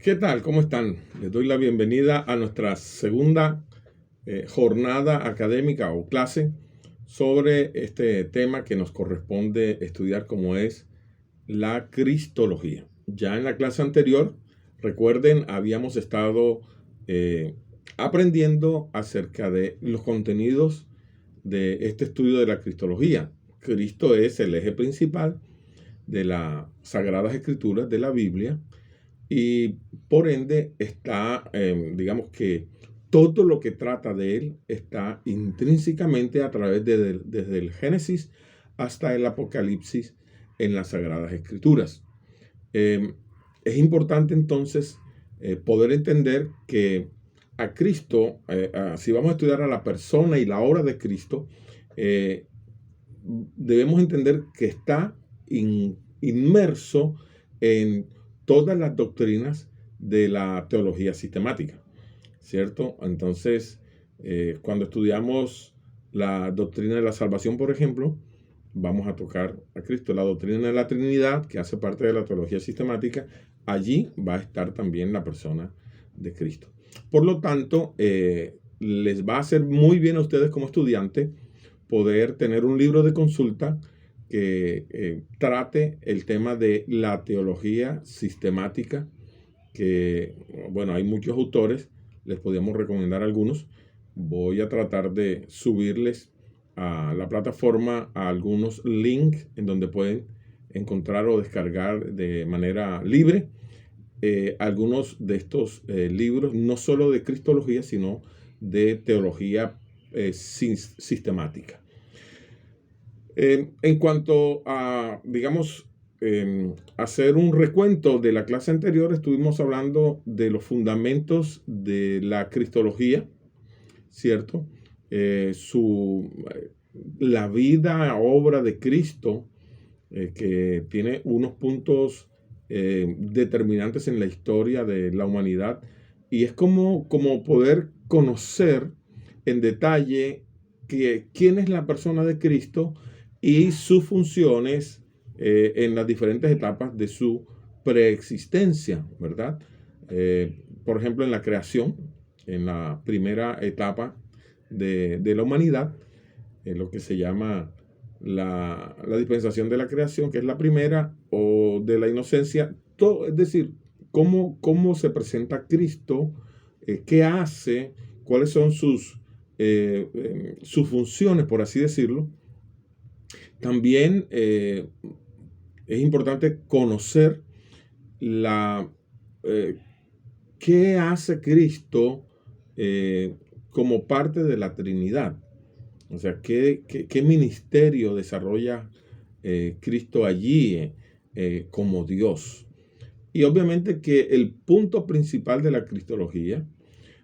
¿Qué tal? ¿Cómo están? Les doy la bienvenida a nuestra segunda jornada académica o clase sobre este tema que nos corresponde estudiar, como es la cristología. Ya en la clase anterior, recuerden, habíamos estado eh, aprendiendo acerca de los contenidos de este estudio de la cristología. Cristo es el eje principal de las Sagradas Escrituras de la Biblia. Y por ende está, digamos que todo lo que trata de él está intrínsecamente a través desde el Génesis hasta el Apocalipsis en las Sagradas Escrituras. Es importante entonces poder entender que a Cristo, si vamos a estudiar a la persona y la obra de Cristo, eh, debemos entender que está inmerso en todas las doctrinas de la teología sistemática, ¿cierto? Entonces, cuando estudiamos la doctrina de la salvación, por ejemplo, vamos a tocar a Cristo. La doctrina de la Trinidad, que hace parte de la teología sistemática, allí va a estar también la persona de Cristo. Por lo tanto, les va a hacer muy bien a ustedes como estudiantes poder tener un libro de consulta que trate el tema de la teología sistemática, que, bueno, hay muchos autores, les podríamos recomendar algunos. Voy a tratar de subirles a la plataforma a algunos links en donde pueden encontrar o descargar de manera libre algunos de estos libros, no solo de cristología, sino de teología sistemática. En cuanto a, digamos, hacer un recuento de la clase anterior, estuvimos hablando de los fundamentos de la cristología, ¿cierto? La vida, obra de Cristo, que tiene unos puntos determinantes en la historia de la humanidad, y es como poder conocer en detalle quién es la persona de Cristo y sus funciones en las diferentes etapas de su preexistencia, ¿verdad? Por ejemplo, en la creación, en la primera etapa de la humanidad, en lo que se llama la dispensación de la creación, que es la primera, o de la inocencia, todo, es decir, cómo se presenta Cristo, qué hace, cuáles son sus funciones, por así decirlo. También es importante conocer eh, qué hace Cristo como parte de la Trinidad. O sea, qué ministerio desarrolla Cristo allí como Dios. Y obviamente que el punto principal de la cristología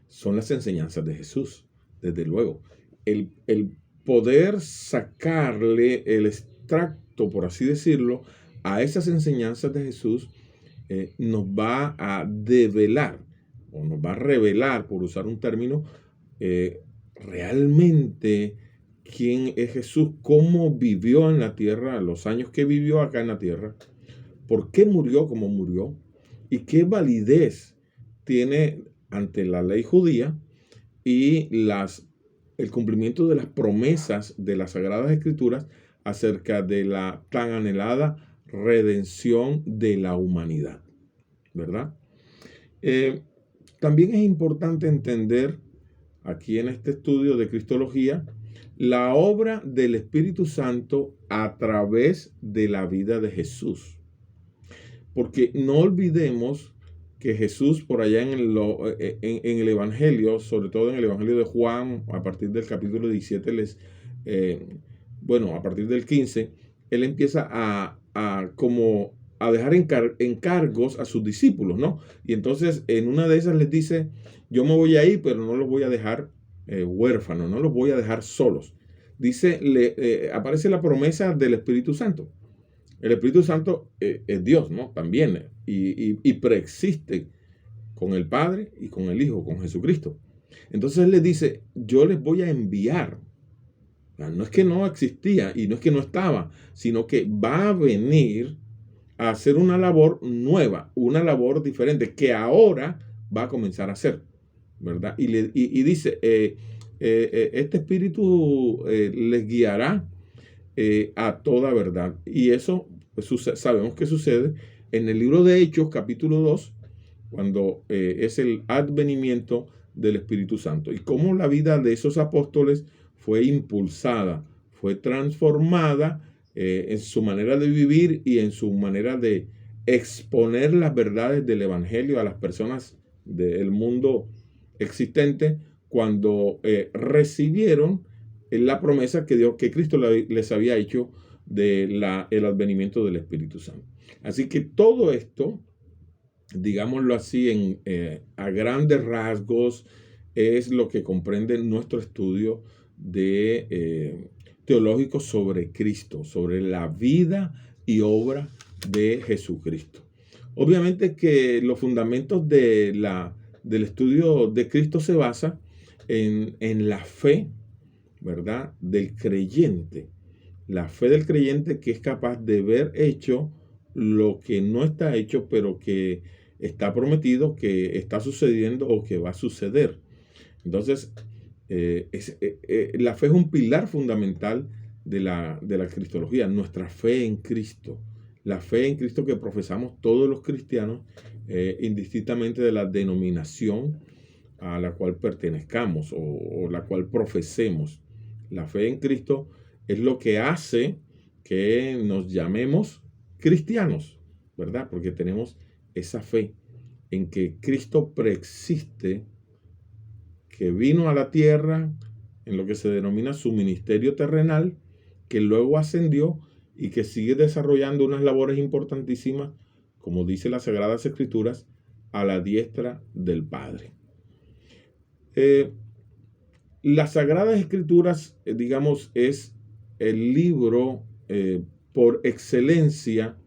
son las enseñanzas de Jesús, desde luego. El poder sacarle el extracto, por así decirlo, a esas enseñanzas de Jesús nos va a develar, o nos va a revelar, por usar un término, realmente quién es Jesús, cómo vivió en la tierra, los años que vivió acá en la tierra, por qué murió como murió y qué validez tiene ante la ley judía y el cumplimiento de las promesas de las Sagradas Escrituras acerca de la tan anhelada redención de la humanidad, ¿verdad? También es importante entender aquí en este estudio de cristología la obra del Espíritu Santo a través de la vida de Jesús. Porque no olvidemos que Jesús por allá en el Evangelio, sobre todo en el Evangelio de Juan, a partir del capítulo 17, a partir del 15, él empieza a dejar encargos a sus discípulos, ¿no? Y entonces en una de esas les dice, yo me voy a ir, pero no los voy a dejar huérfanos, no los voy a dejar solos. Dice, aparece la promesa del Espíritu Santo. El Espíritu Santo es Dios, ¿no? También, y preexiste con el Padre y con el Hijo, con Jesucristo. Entonces él les dice, yo les voy a enviar. No es que no existía y no es que no estaba, sino que va a venir a hacer una labor nueva, una labor diferente que ahora va a comenzar a hacer, ¿verdad? Y dice, este espíritu les guiará a toda verdad. Y eso pues, sabemos que sucede en el libro de Hechos, capítulo 2, cuando es el advenimiento del Espíritu Santo. Y cómo la vida de esos apóstoles fue impulsada, fue transformada en su manera de vivir y en su manera de exponer las verdades del Evangelio a las personas del mundo existente cuando recibieron la promesa que Dios, que Cristo les había hecho del advenimiento del Espíritu Santo. Así que todo esto, digámoslo así, a grandes rasgos, es lo que comprende nuestro estudio de teológico sobre Cristo, sobre la vida y obra de Jesucristo. Obviamente que los fundamentos del estudio de Cristo se basa en la fe, ¿verdad?, del creyente. La fe del creyente que es capaz de ver hecho lo que no está hecho, pero que está prometido, que está sucediendo o que va a suceder. Entonces, la fe es un pilar fundamental de la cristología, nuestra fe en Cristo. La fe en Cristo que profesamos todos los cristianos, indistintamente de la denominación a la cual pertenezcamos o la cual profesemos. La fe en Cristo es lo que hace que nos llamemos cristianos, ¿verdad? Porque tenemos esa fe en que Cristo preexiste, que vino a la tierra en lo que se denomina su ministerio terrenal, que luego ascendió y que sigue desarrollando unas labores importantísimas, como dice las Sagradas Escrituras, a la diestra del Padre. Las Sagradas Escrituras, digamos, es el libro por excelencia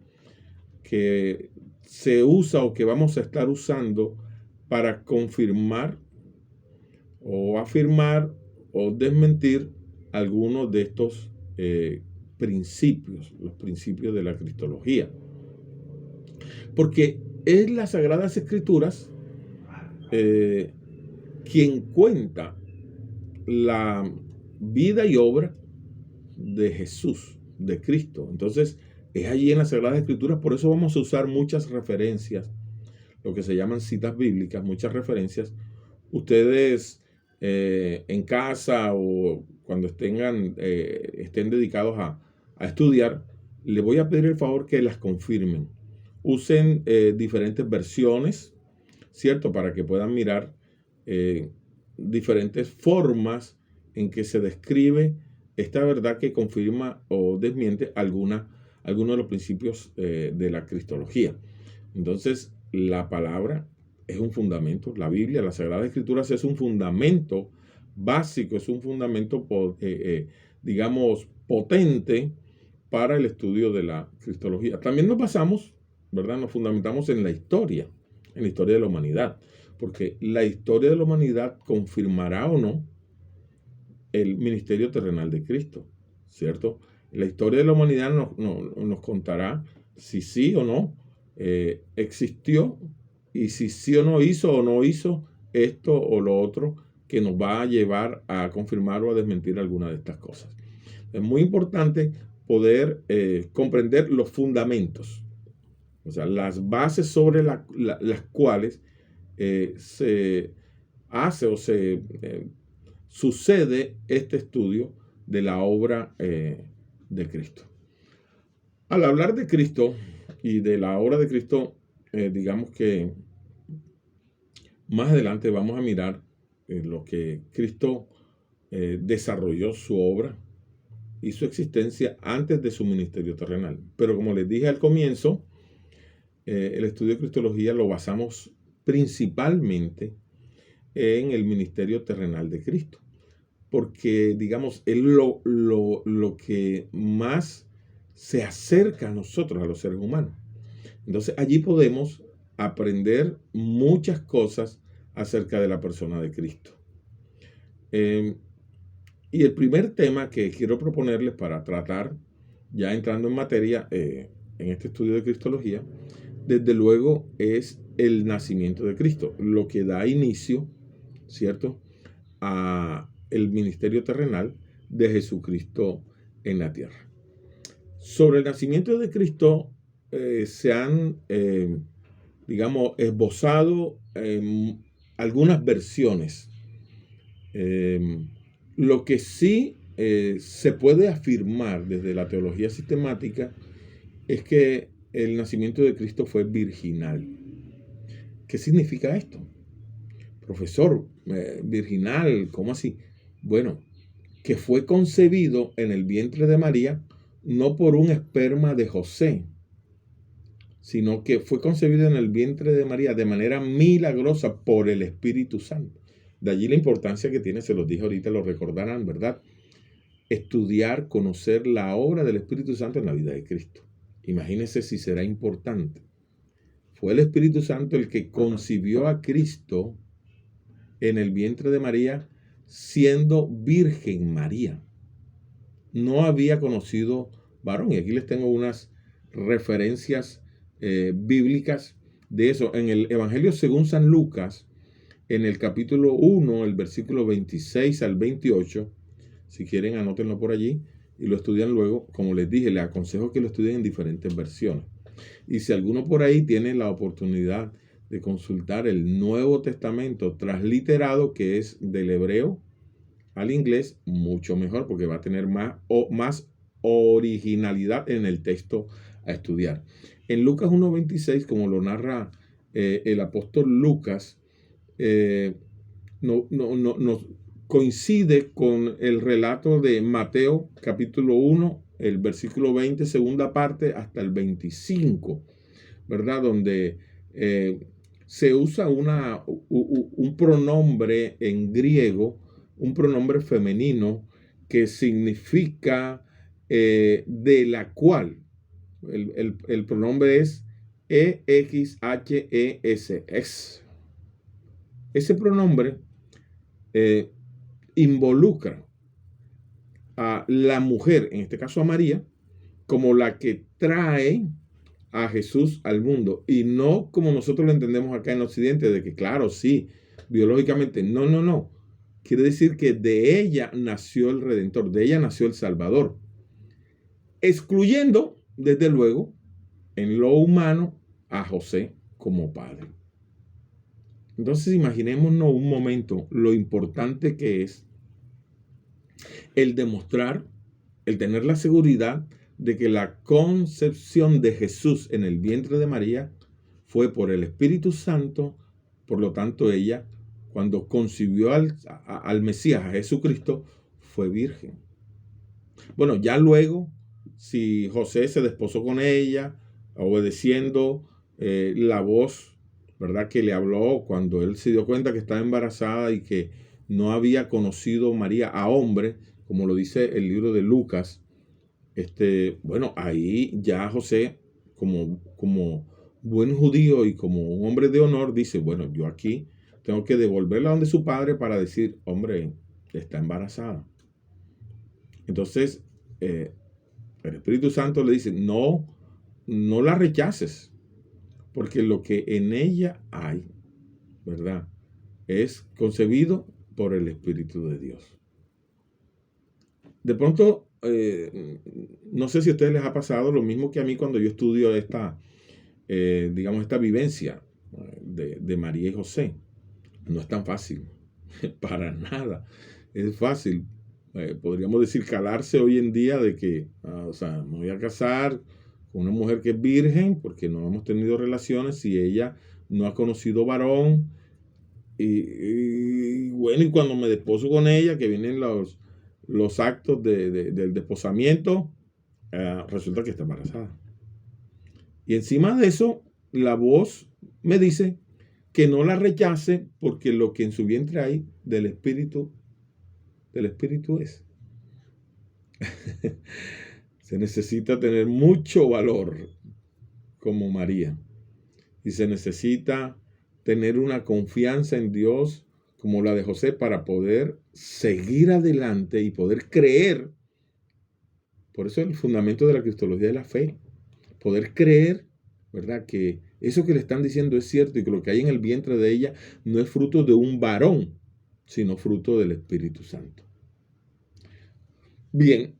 que se usa o que vamos a estar usando para confirmar o afirmar o desmentir algunos de estos principios, los principios de la cristología. Porque es las Sagradas Escrituras quien cuenta la vida y obra de Jesús, de Cristo. Entonces, es allí en las Sagradas Escrituras, por eso vamos a usar muchas referencias, lo que se llaman citas bíblicas, muchas referencias. Ustedes en casa o cuando estén dedicados a estudiar, les voy a pedir el favor que las confirmen. Usen diferentes versiones, ¿cierto? Para que puedan mirar diferentes formas en que se describe esta verdad que confirma o desmiente algunos de los principios de la cristología. Entonces, la palabra es un fundamento. La Biblia, las Sagradas Escrituras es un fundamento básico, es un fundamento, digamos, potente para el estudio de la cristología. También nos basamos, ¿verdad? Nos fundamentamos en la historia de la humanidad, porque la historia de la humanidad confirmará o no el ministerio terrenal de Cristo, ¿cierto? La historia de la humanidad nos contará si sí o no existió y si sí o no hizo esto o lo otro que nos va a llevar a confirmar o a desmentir alguna de estas cosas. Es muy importante poder comprender los fundamentos, o sea, las bases sobre las cuales se hace o se sucede este estudio de la obra de Cristo. Al hablar de Cristo y de la obra de Cristo, digamos que más adelante vamos a mirar lo que Cristo desarrolló su obra y su existencia antes de su ministerio terrenal. Pero como les dije al comienzo, el estudio de cristología lo basamos principalmente en el ministerio terrenal de Cristo, porque, digamos, es lo que más se acerca a nosotros, a los seres humanos. Entonces, allí podemos aprender muchas cosas acerca de la persona de Cristo. Y el primer tema que quiero proponerles para tratar, ya entrando en materia, en este estudio de Cristología, desde luego es el nacimiento de Cristo, lo que da inicio, ¿cierto?, a el ministerio terrenal de Jesucristo en la tierra. Sobre el nacimiento de Cristo se han, digamos, esbozado algunas versiones. Lo que sí se puede afirmar desde la teología sistemática es que el nacimiento de Cristo fue virginal. ¿Qué significa esto? Profesor, virginal, ¿cómo así? Bueno, que fue concebido en el vientre de María, no por un esperma de José, sino que fue concebido en el vientre de María de manera milagrosa por el Espíritu Santo. De allí la importancia que tiene, se los dije ahorita, lo recordarán, ¿verdad? Estudiar, conocer la obra del Espíritu Santo en la vida de Cristo. Imagínense si será importante. Fue el Espíritu Santo el que concibió a Cristo en el vientre de María, siendo Virgen María. No había conocido varón. Y aquí les tengo unas referencias bíblicas de eso. En el Evangelio según San Lucas, en el capítulo 1, el versículo 26 al 28, si quieren anótenlo por allí y lo estudian luego. Como les dije, les aconsejo que lo estudien en diferentes versiones. Y si alguno por ahí tiene la oportunidad de consultar el Nuevo Testamento transliterado, que es del hebreo al inglés, mucho mejor, porque va a tener más originalidad en el texto a estudiar. En Lucas 1.26, como lo narra el apóstol Lucas, nos coincide con el relato de Mateo capítulo 1, el versículo 20, segunda parte, hasta el 25, ¿verdad? Donde se usa un pronombre en griego, un pronombre femenino que significa de la cual. El pronombre es EXHES. Ese pronombre involucra a la mujer, en este caso a María, como la que trae a Jesús al mundo, y no como nosotros lo entendemos acá en Occidente, de que claro, sí, biológicamente, no. Quiere decir que de ella nació el Redentor, de ella nació el Salvador, excluyendo, desde luego, en lo humano, a José como padre. Entonces imaginémonos un momento lo importante que es el demostrar, el tener la seguridad de que la concepción de Jesús en el vientre de María fue por el Espíritu Santo. Por lo tanto, ella, cuando concibió al Mesías, a Jesucristo, fue virgen. Bueno, ya luego, si José se desposó con ella, obedeciendo la voz, ¿verdad?, que le habló cuando él se dio cuenta que estaba embarazada y que no había conocido María a hombre, como lo dice el libro de Lucas, bueno, ahí ya José, como buen judío y como un hombre de honor, dice, bueno, yo aquí tengo que devolverla donde su padre para decir, hombre, está embarazada. Entonces, el Espíritu Santo le dice, no la rechaces, porque lo que en ella hay, ¿verdad?, es concebido por el Espíritu de Dios. De pronto, no sé si a ustedes les ha pasado lo mismo que a mí cuando yo estudio esta vivencia de María y José. No es tan fácil, para nada. Es fácil, podríamos decir, calarse hoy en día de que, me voy a casar con una mujer que es virgen porque no hemos tenido relaciones y ella no ha conocido varón. Y cuando me desposo con ella, que vienen los actos del desposamiento, resulta que está embarazada. Y encima de eso, la voz me dice que no la rechace porque lo que en su vientre hay del Espíritu es. Se necesita tener mucho valor como María. Y se necesita tener una confianza en Dios como la de José para poder seguir adelante y poder creer. Por eso el fundamento de la cristología es la fe. poder creer, ¿verdad?, que eso que le están diciendo es cierto y que lo que hay en el vientre de ella no es fruto de un varón, sino fruto del Espíritu Santo. Bien,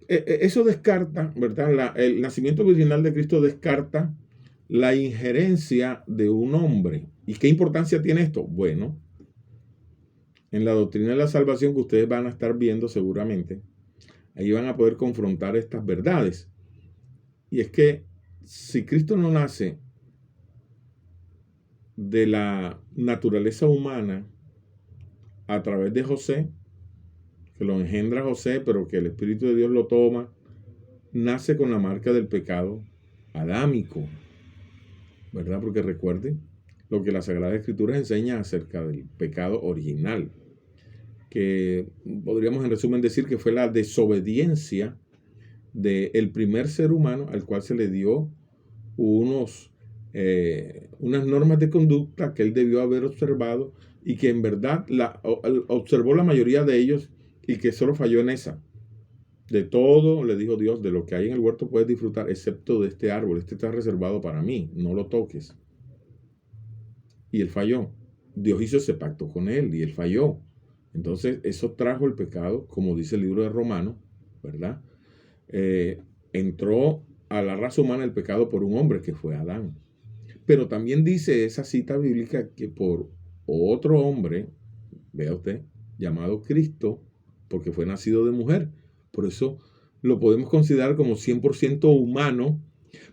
eso descarta, ¿verdad? El nacimiento virginal de Cristo descarta la injerencia de un hombre. ¿Y qué importancia tiene esto? Bueno, en la doctrina de la salvación que ustedes van a estar viendo seguramente, ahí van a poder confrontar estas verdades. Y es que si Cristo no nace de la naturaleza humana a través de José, que lo engendra José, pero que el Espíritu de Dios lo toma, nace con la marca del pecado adámico, ¿verdad? Porque recuerden lo que la Sagrada Escritura enseña acerca del pecado original, que podríamos en resumen decir que fue la desobediencia del primer ser humano al cual se le dio unas normas de conducta que él debió haber observado y que en verdad observó la mayoría de ellos y que solo falló en esa. De todo, le dijo Dios, de lo que hay en el huerto puedes disfrutar, excepto de este árbol. Este está reservado para mí, no lo toques. Y él falló. Dios hizo ese pacto con él y él falló. Entonces, eso trajo el pecado, como dice el libro de Romanos, ¿verdad? Entró a la raza humana el pecado por un hombre que fue Adán. Pero también dice esa cita bíblica que por otro hombre, vea usted, llamado Cristo, porque fue nacido de mujer. Por eso lo podemos considerar como 100% humano,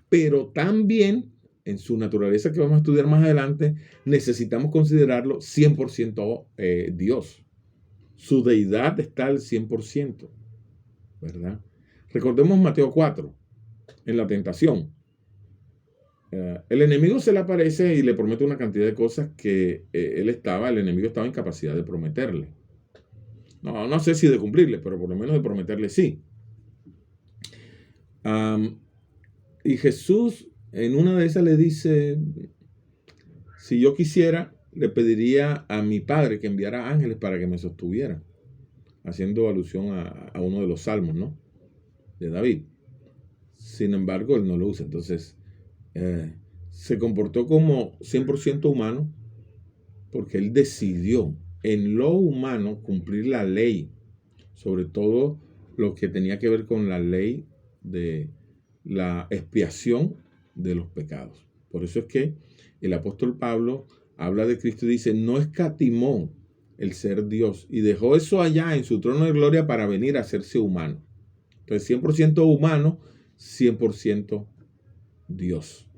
pero también en su naturaleza que vamos a estudiar más adelante, necesitamos considerarlo 100% Dios. Su deidad está al 100%, ¿verdad? Recordemos Mateo 4, en la tentación. El enemigo se le aparece y le promete una cantidad de cosas que el enemigo estaba en capacidad de prometerle. No sé si de cumplirle, pero por lo menos de prometerle sí. Y Jesús en una de esas le dice, si yo quisiera, le pediría a mi Padre que enviara ángeles para que me sostuvieran, haciendo alusión a uno de los salmos, ¿no?, de David. Sin embargo, él no lo usa. Entonces, se comportó como 100% humano porque él decidió en lo humano cumplir la ley, sobre todo lo que tenía que ver con la ley de la expiación de los pecados. Por eso es que el apóstol Pablo habla de Cristo y dice, no escatimó el ser Dios y dejó eso allá en su trono de gloria para venir a hacerse humano. Entonces 100% humano, 100% Dios.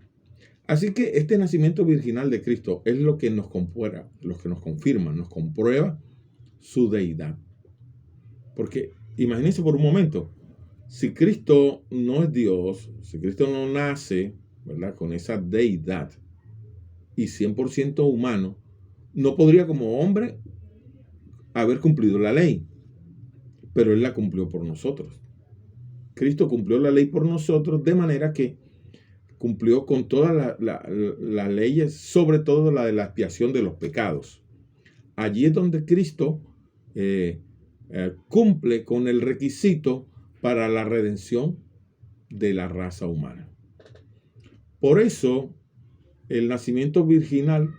Así que este nacimiento virginal de Cristo es lo que nos confirma, nos comprueba su deidad. Porque imagínense por un momento, si Cristo no es Dios, si Cristo no nace, ¿verdad?, con esa deidad y 100% humano, no podría como hombre haber cumplido la ley, pero Él la cumplió por nosotros. Cristo cumplió la ley por nosotros de manera que cumplió con todas las leyes, sobre todo la de la expiación de los pecados. Allí es donde Cristo cumple con el requisito para la redención de la raza humana. Por eso, el nacimiento virginal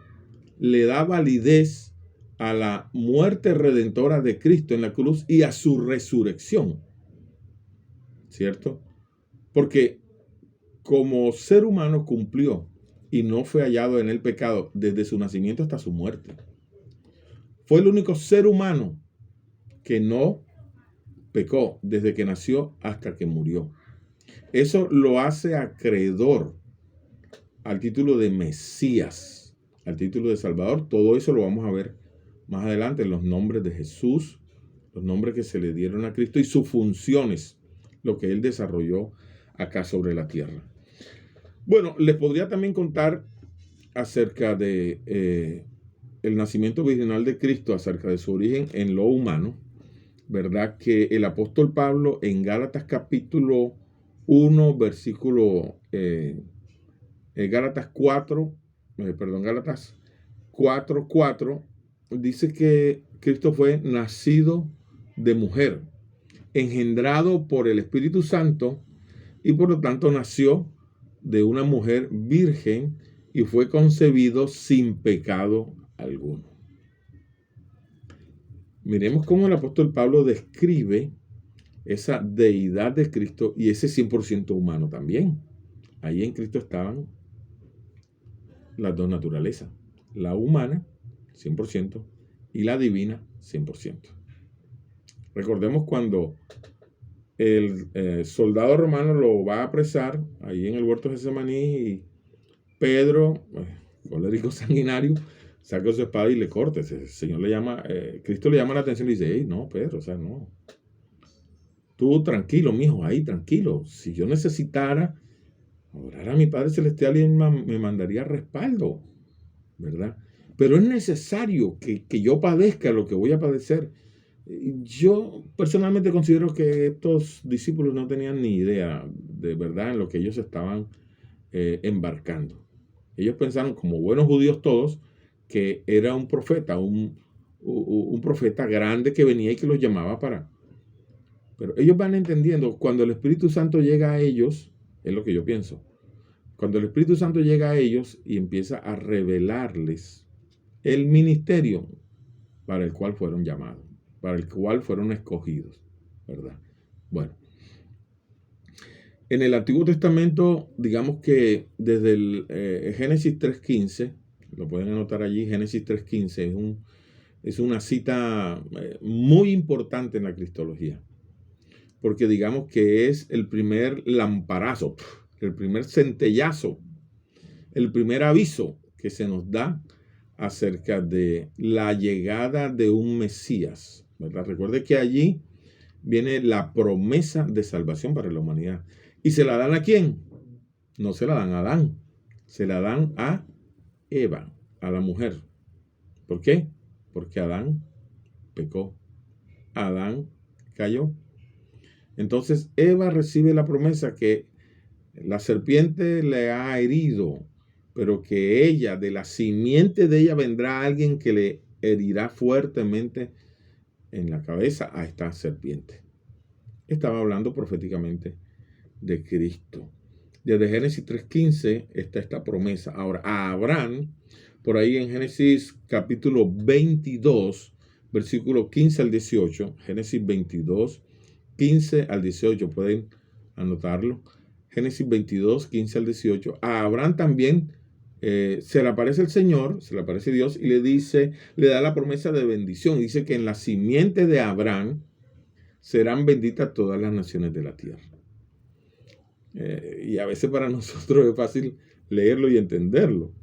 le da validez a la muerte redentora de Cristo en la cruz y a su resurrección. ¿Cierto? Porque como ser humano cumplió y no fue hallado en el pecado desde su nacimiento hasta su muerte. Fue el único ser humano que no pecó desde que nació hasta que murió. Eso lo hace acreedor al título de Mesías, al título de Salvador. Todo eso lo vamos a ver más adelante en los nombres de Jesús, los nombres que se le dieron a Cristo y sus funciones, lo que Él desarrolló acá sobre la tierra. Bueno, les podría también contar acerca de el nacimiento virginal de Cristo, acerca de su origen en lo humano, ¿verdad? Que el apóstol Pablo en Gálatas capítulo 1, versículo Gálatas 4:4, dice que Cristo fue nacido de mujer, engendrado por el Espíritu Santo y por lo tanto nació de una mujer virgen y fue concebido sin pecado alguno. Miremos cómo el apóstol Pablo describe esa deidad de Cristo y ese 100% humano también. Ahí en Cristo estaban las dos naturalezas, la humana 100% y la divina 100%. Recordemos cuando el soldado romano lo va a apresar ahí en el huerto de Getsemaní y Pedro, colérico sanguinario, saca su espada y le corta. El Señor le llama, Cristo le llama la atención y dice, hey, no, Pedro, o sea, no. Tú tranquilo, mijo, ahí tranquilo. Si yo necesitara orar a mi Padre Celestial, y Él me mandaría respaldo, ¿verdad? Pero es necesario que yo padezca lo que voy a padecer. Yo personalmente considero que estos discípulos no tenían ni idea de verdad en lo que ellos estaban embarcando. Ellos pensaron, como buenos judíos todos, que era un profeta, un profeta grande que venía y que los llamaba para... Pero ellos van entendiendo, cuando el Espíritu Santo llega a ellos, es lo que yo pienso, cuando el Espíritu Santo llega a ellos y empieza a revelarles el ministerio para el cual fueron llamados, para el cual fueron escogidos, ¿verdad? Bueno, en el Antiguo Testamento, digamos que desde el Génesis 3.15, lo pueden anotar allí, Génesis 3.15 es una cita muy importante en la cristología, porque digamos que es el primer lamparazo, el primer centellazo, el primer aviso que se nos da acerca de la llegada de un Mesías, ¿verdad? Recuerde que allí viene la promesa de salvación para la humanidad. ¿Y se la dan a quién? No se la dan a Adán, se la dan a Eva, a la mujer. ¿Por qué? Porque Adán pecó, Adán cayó. Entonces Eva recibe la promesa que la serpiente le ha herido, pero que ella, de la simiente de ella, vendrá alguien que le herirá fuertemente en la cabeza a esta serpiente. Estaba hablando proféticamente de Cristo. Desde Génesis 3.15 está esta promesa. Ahora, a Abraham, por ahí en Génesis capítulo 22, versículo 15 al 18, Génesis 22, 15 al 18, pueden anotarlo. Génesis 22, 15 al 18. A Abraham también se le aparece el Señor, se le aparece Dios y le dice, le da la promesa de bendición. Dice que en la simiente de Abraham serán benditas todas las naciones de la tierra. Y a veces para nosotros es fácil leerlo y entenderlo.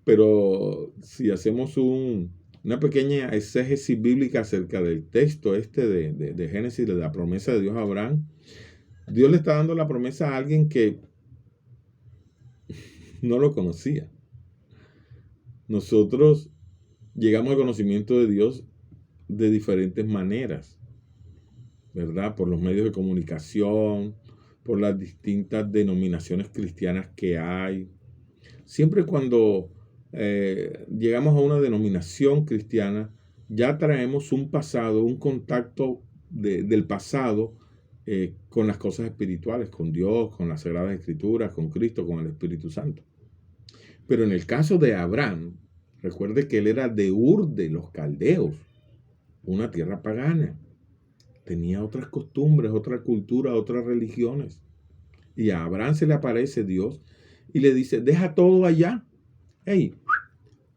Pero si hacemos una pequeña exégesis bíblica acerca del texto de Génesis, de la promesa de Dios a Abraham, Dios le está dando la promesa a alguien que no lo conocía. Nosotros llegamos al conocimiento de Dios de diferentes maneras, ¿verdad? Por los medios de comunicación, por las distintas denominaciones cristianas que hay. Siempre cuando llegamos a una denominación cristiana, ya traemos un pasado, un contacto del pasado con las cosas espirituales, con Dios, con las Sagradas Escrituras, con Cristo, con el Espíritu Santo. Pero en el caso de Abraham, recuerde que él era de Ur de los Caldeos, una tierra pagana. Tenía otras costumbres, otra cultura, otras religiones. Y a Abraham se le aparece Dios y le dice, deja todo allá, hey,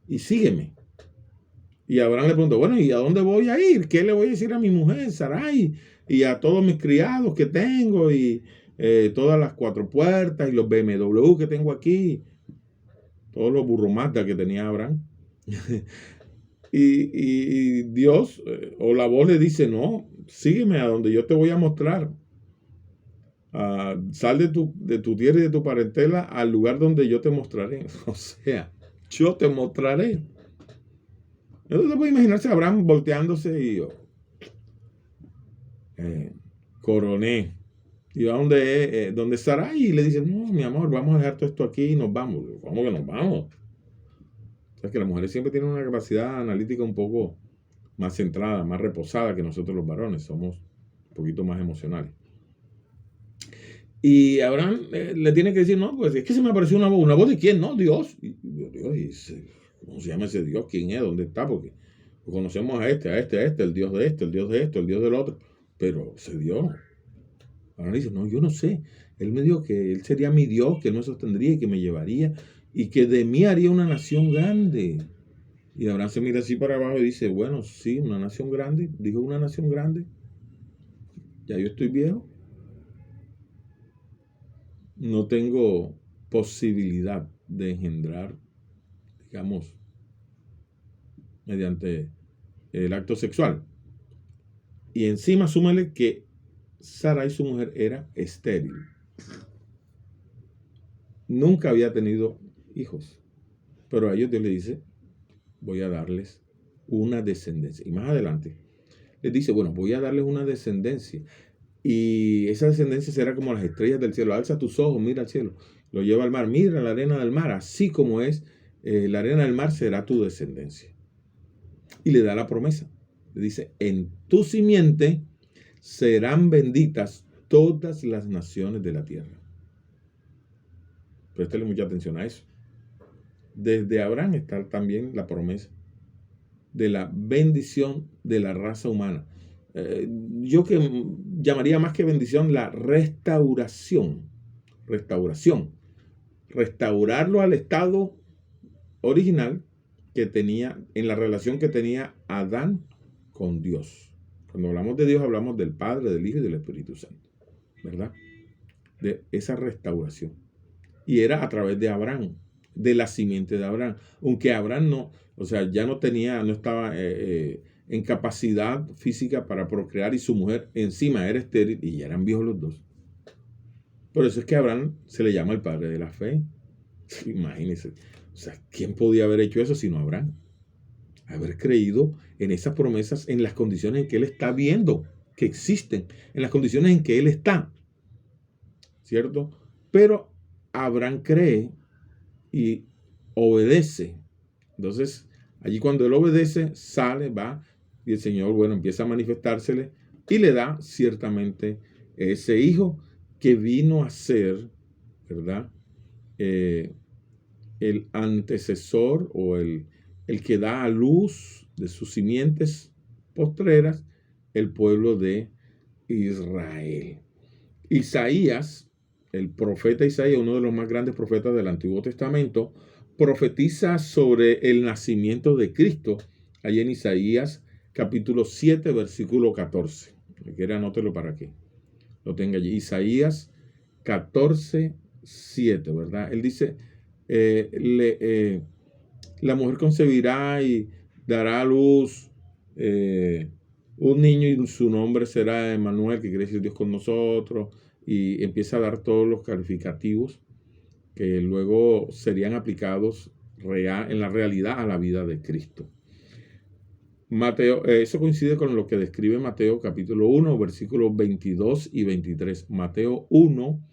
y sígueme. Y Abraham le preguntó, bueno, ¿y a dónde voy a ir? ¿Qué le voy a decir a mi mujer, Sarai? Y a todos mis criados que tengo, y todas las 4 puertas, y los BMW que tengo aquí, todos los burromatas que tenía Abraham. y Dios, o la voz le dice, no, sígueme a donde yo te voy a mostrar. Sal de tu tierra y de tu parentela al lugar donde yo te mostraré. O sea, yo te mostraré. Entonces puede imaginarse a Abraham volteándose y coroné. Y va donde Sarai y le dice, no, mi amor, vamos a dejar todo esto aquí y nos vamos. ¿Cómo que nos vamos? O sea, que las mujeres siempre tienen una capacidad analítica un poco más centrada, más reposada que nosotros los varones. Somos un poquito más emocionales. Y Abraham le tiene que decir, no, pues es que se me apareció una voz de quién, ¿no? Dios. Dios, ¿cómo se llama ese Dios? ¿Quién es? ¿Dónde está? Porque conocemos a este, el Dios de este, el Dios de esto, el Dios del otro. Pero ese Dios. Abraham dice, no, yo no sé. Él me dijo que Él sería mi Dios, que Él me sostendría y que me llevaría y que de mí haría una nación grande. Y Abraham se mira así para abajo y dice, bueno, sí, una nación grande. Dijo una nación grande. Ya yo estoy viejo. No tengo posibilidad de engendrar, digamos, mediante el acto sexual. Y encima súmale que Sarai, su mujer, era estéril. Nunca había tenido hijos. Pero a ellos Dios le dice, voy a darles una descendencia. Y más adelante les dice, bueno, voy a darles una descendencia. Y esa descendencia será como las estrellas del cielo. Alza tus ojos, mira al cielo. Lo lleva al mar, mira la arena del mar. Así como es, la arena del mar será tu descendencia. Y le da la promesa. Le dice, en tu simiente serán benditas todas las naciones de la tierra. Préstale mucha atención a eso. Desde Abraham está también la promesa de la bendición de la raza humana. Yo que llamaría más que bendición la restauración. Restaurarlo al estado original que tenía, en la relación que tenía Adán con Dios. Cuando hablamos de Dios, hablamos del Padre, del Hijo y del Espíritu Santo, ¿verdad? De esa restauración. Y era a través de Abraham, de la simiente de Abraham. Aunque Abraham no, o sea, ya no estaba en capacidad física para procrear y su mujer encima era estéril y ya eran viejos los dos. Por eso es que a Abraham se le llama el padre de la fe. Imagínense. O sea, ¿quién podía haber hecho eso sino Abraham? Haber creído en esas promesas, en las condiciones en que él está viendo que existen, en las condiciones en que él está, ¿cierto? Pero Abraham cree y obedece. Entonces, allí cuando él obedece, sale, va, y el Señor, bueno, empieza a manifestársele y le da ciertamente ese hijo que vino a ser, ¿verdad? El antecesor o el que da a luz de sus simientes postreras el pueblo de Israel. Isaías, el profeta Isaías, uno de los más grandes profetas del Antiguo Testamento, profetiza sobre el nacimiento de Cristo, ahí en Isaías capítulo 7, versículo 14. Si quiere, anótelo para que lo tenga allí. Isaías 14, 7, ¿verdad? Él dice, la mujer concebirá y dará a luz un niño y su nombre será Emmanuel, que quiere decir Dios con nosotros, y empieza a dar todos los calificativos que luego serían aplicados en la realidad a la vida de Cristo. Mateo, eso coincide con lo que describe Mateo capítulo 1, versículos 22 y 23. Mateo 1,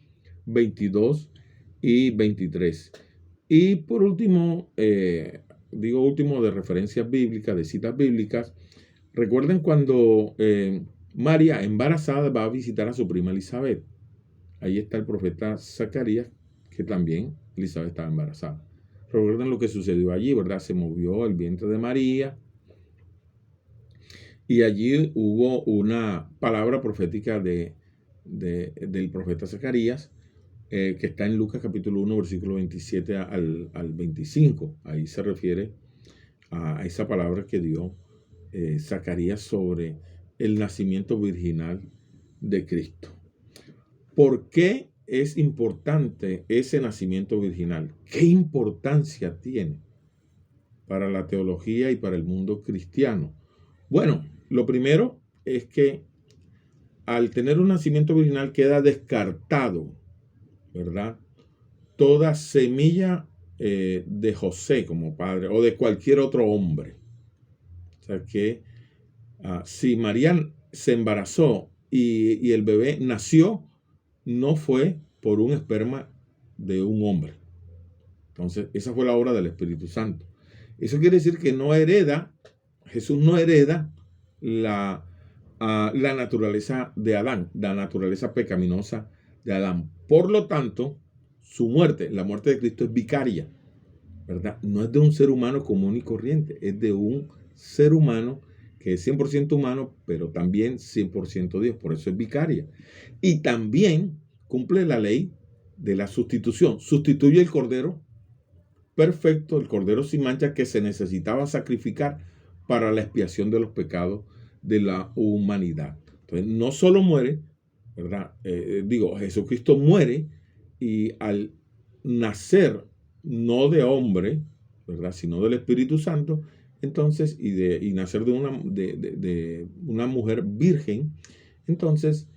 22 y 23. Y por último, último de referencias bíblicas, de citas bíblicas, recuerden cuando María, embarazada, va a visitar a su prima Elizabeth. Ahí está el profeta Zacarías, que también Elizabeth estaba embarazada. Recuerden lo que sucedió allí, ¿verdad? Se movió el vientre de María y allí hubo una palabra profética del profeta Zacarías, que está en Lucas capítulo 1, versículo 27 al 25. Ahí se refiere a esa palabra que dio Zacarías sobre el nacimiento virginal de Cristo. ¿Por qué es importante ese nacimiento virginal? ¿Qué importancia tiene para la teología y para el mundo cristiano? Bueno, lo primero es que al tener un nacimiento virginal queda descartado, ¿verdad?, toda semilla de José como padre o de cualquier otro hombre. O sea que si María se embarazó y el bebé nació, no fue por un esperma de un hombre. Entonces, esa fue la obra del Espíritu Santo. Eso quiere decir que Jesús no hereda la naturaleza de Adán, la naturaleza pecaminosa de Adán. Por lo tanto, su muerte, la muerte de Cristo, es vicaria, ¿verdad? No es de un ser humano común y corriente, es de un ser humano que es 100% humano, pero también 100% Dios, por eso es vicaria. Y también cumple la ley de la sustitución, sustituye el cordero perfecto, el cordero sin mancha que se necesitaba sacrificar para la expiación de los pecados de la humanidad. Entonces, no solo muere, ¿verdad? Jesucristo muere y al nacer no de hombre, ¿verdad? Sino del Espíritu Santo, entonces, y nacer de una mujer virgen, entonces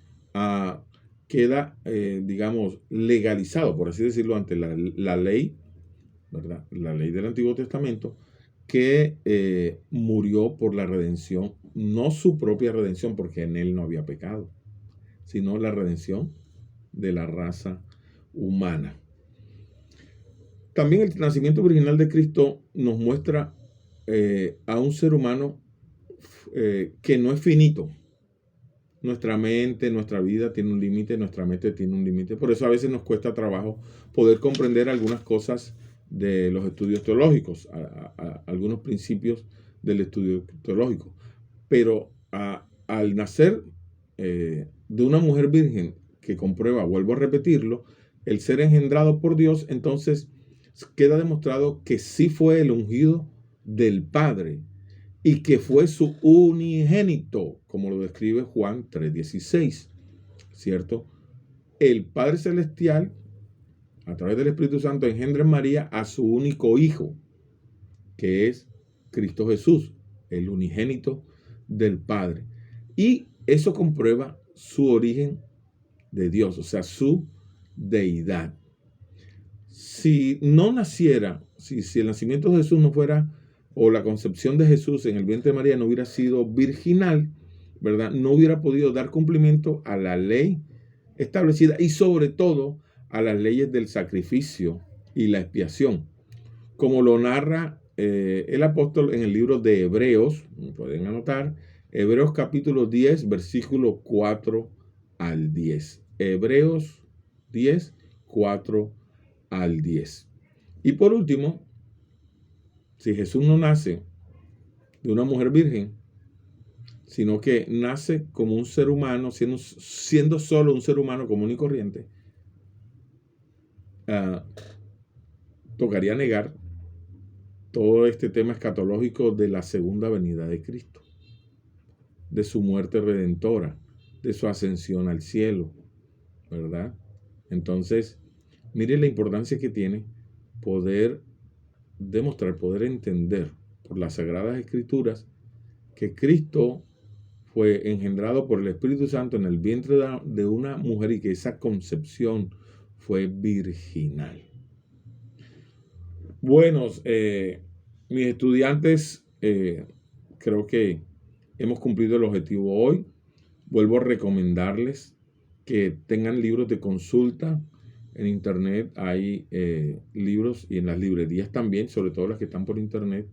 queda, digamos, legalizado, por así decirlo, ante la ley, ¿verdad? La ley del Antiguo Testamento, que murió por la redención, no su propia redención, porque en él no había pecado, sino la redención de la raza humana. También el nacimiento virginal de Cristo nos muestra a un ser humano que no es finito. Nuestra mente, nuestra vida tiene un límite, nuestra mente tiene un límite. Por eso a veces nos cuesta trabajo poder comprender algunas cosas de los estudios teológicos, algunos principios del estudio teológico. Pero al nacer de una mujer virgen que comprueba, vuelvo a repetirlo, el ser engendrado por Dios, entonces queda demostrado que sí fue el ungido del Padre y que fue su unigénito, como lo describe Juan 3:16, ¿cierto? El Padre Celestial, a través del Espíritu Santo, engendra en María a su único Hijo, que es Cristo Jesús, el unigénito del Padre. Y eso comprueba su origen de Dios, o sea, su deidad. Si no naciera, si el nacimiento de Jesús no fuera, o la concepción de Jesús en el vientre de María no hubiera sido virginal, ¿verdad? No hubiera podido dar cumplimiento a la ley establecida y sobre todo a las leyes del sacrificio y la expiación, como lo narra el apóstol en el libro de Hebreos, pueden anotar, Hebreos capítulo 10, versículo 4 al 10. Hebreos 10, 4 al 10. Y por último, si Jesús no nace de una mujer virgen, sino que nace como un ser humano, siendo solo un ser humano común y corriente, tocaría negar todo este tema escatológico de la segunda venida de Cristo, de su muerte redentora, de su ascensión al cielo, ¿verdad? Entonces, mire la importancia que tiene poder demostrar, poder entender por las Sagradas Escrituras que Cristo fue engendrado por el Espíritu Santo en el vientre de una mujer y que esa concepción fue virginal. Buenos, mis estudiantes, creo que hemos cumplido el objetivo hoy. Vuelvo a recomendarles que tengan libros de consulta. En internet hay libros y en las librerías también, sobre todo las que están por internet,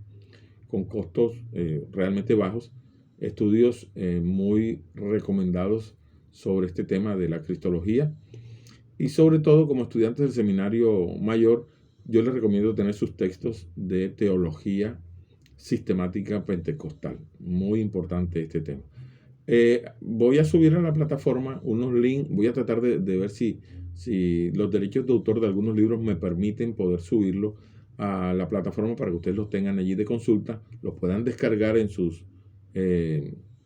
con costos realmente bajos. Estudios muy recomendados sobre este tema de la cristología. Y sobre todo, como estudiantes del seminario mayor, yo les recomiendo tener sus textos de teología sistemática pentecostal. Muy importante este tema. Voy a subir a la plataforma unos links. Voy a tratar de ver si los derechos de autor de algunos libros me permiten poder subirlo a la plataforma para que ustedes los tengan allí de consulta, los puedan descargar en sus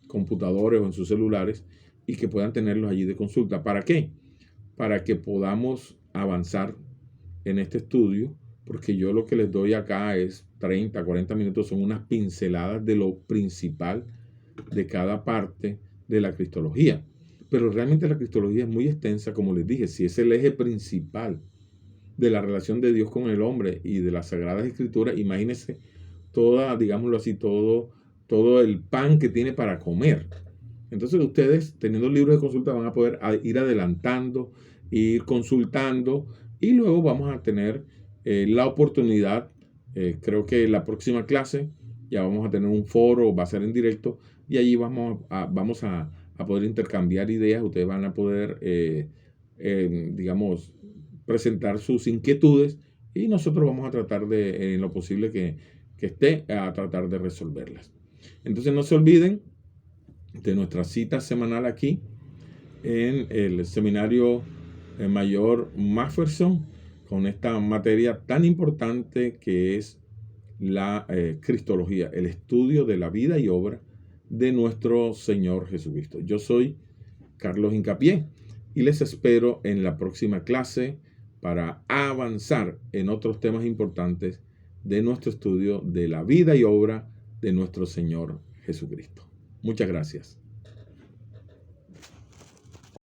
computadores o en sus celulares y que puedan tenerlos allí de consulta. ¿Para qué? Para que podamos avanzar en este estudio, porque yo lo que les doy acá es 30, 40 minutos, son unas pinceladas de lo principal de cada parte de la cristología. Pero realmente la cristología es muy extensa, como les dije, si es el eje principal de la relación de Dios con el hombre y de las Sagradas Escrituras, imagínense toda, digámoslo así, todo el pan que tiene para comer. Entonces ustedes, teniendo libros de consulta, van a poder ir adelantando, ir consultando y luego vamos a tener la oportunidad, creo que la próxima clase ya vamos a tener un foro, va a ser en directo y allí vamos a poder intercambiar ideas, ustedes van a poder digamos, presentar sus inquietudes y nosotros vamos a tratar de, en lo posible que esté, a tratar de resolverlas. Entonces no se olviden de nuestra cita semanal aquí en el seminario mayor Macpherson con esta materia tan importante que es la cristología, el estudio de la vida y obra de nuestro Señor Jesucristo. Yo soy Carlos Hincapié y les espero en la próxima clase para avanzar en otros temas importantes de nuestro estudio de la vida y obra de nuestro Señor Jesucristo. Muchas gracias.